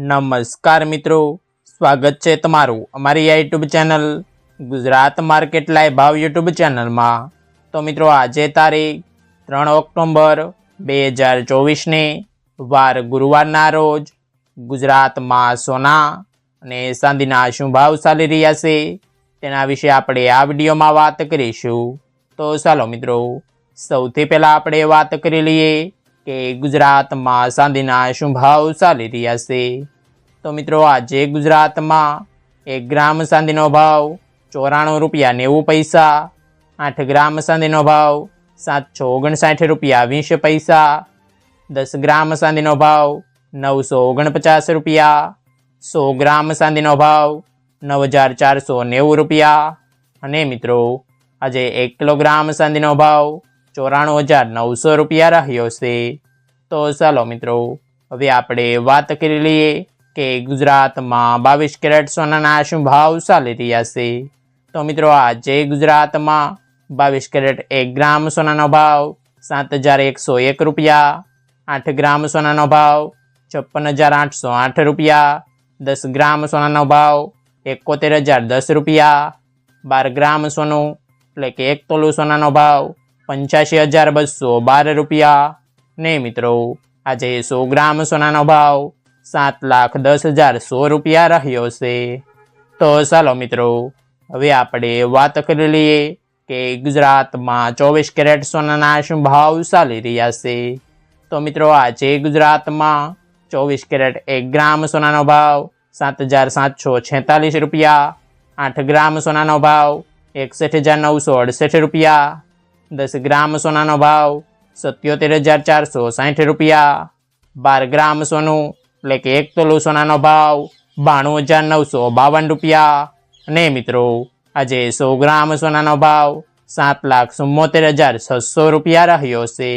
નમસ્કાર મિત્રો, સ્વાગત છે તમારું અમારી આ YouTube channel Gujarat market live ભાવ યુટ્યુબ ચેનલમાં। તો મિત્રો આજે તારીખ 3 ઓક્ટોબર 2024ને વાર ગુરુવારના રોજ ગુજરાતમાં સોના અને ચાંદીના શું ભાવ ચાલી રહ્યા છે તેના વિશે આપણે આ વિડીયોમાં વાત કરીશું। તો ચાલો મિત્રો, સૌથી પહેલાં આપણે વાત કરી લઈએ કે ગુજરાતમાં ચાંદીના શું ભાવ ચાલી રહ્યા છે। તો મિત્રો આજે ગુજરાતમાં 1 ગ્રામ ચાંદીનો ભાવ 94 રૂપિયા 90 પૈસા, 8 ગ્રામ ચાંદીનો ભાવ 759 રૂપિયા 20 પૈસા, 10 ગ્રામ ચાંદીનો ભાવ 949 રૂપિયા, 100 ગ્રામ ચાંદીનો ભાવ 9490 રૂપિયા અને મિત્રો આજે 1 કિલોગ્રામ ચાંદીનો ભાવ 94900 રૂપિયા રહ્યો છે। તો ચાલો મિત્રો, હવે આપણે વાત કરી લઈએ કે ગુજરાતમાં 22 કેરેટ સોનાના શું ભાવ ચાલી રહ્યા છે। તો મિત્રો આજે ગુજરાતમાં 22 કેરેટ 1 ગ્રામ સોનાનો ભાવ 7101 રૂપિયા, 8 ગ્રામ સોનાનો ભાવ 56808 રૂપિયા, 10 ગ્રામ સોનાનો ભાવ 71010 રૂપિયા, 12 ગ્રામ સોનું એટલે કે 1 તોલું સોનાનો ભાવ 85212 રૂપિયા ને મિત્રો આજે 100 ગ્રામ સોનાનો ભાવ 7,10,100 રૂપિયા રહ્યો છે। તો ચાલો મિત્રો, હવે આપણે વાત કરી લઈએ કે ગુજરાતમાં 24 કેરેટ સોનાના શું ભાવ ચાલી રહ્યા છે। તો મિત્રો આજે ગુજરાતમાં 24 કેરેટ 1 ગ્રામ સોનાનો ભાવ 7,746 રૂપિયા, 8 ગ્રામ સોનાનો ભાવ 61,968 રૂપિયા, 10 ગ્રામ સોનાનો ભાવ 77,460 રૂપિયા, 12 ગ્રામ સોનું એટલે કે 1 તોલું સોનાનો ભાવ 92,952 રૂપિયા અને મિત્રો આજે 100 ગ્રામ સોનાનો ભાવ 7,74,600 રૂપિયા રહ્યો છે।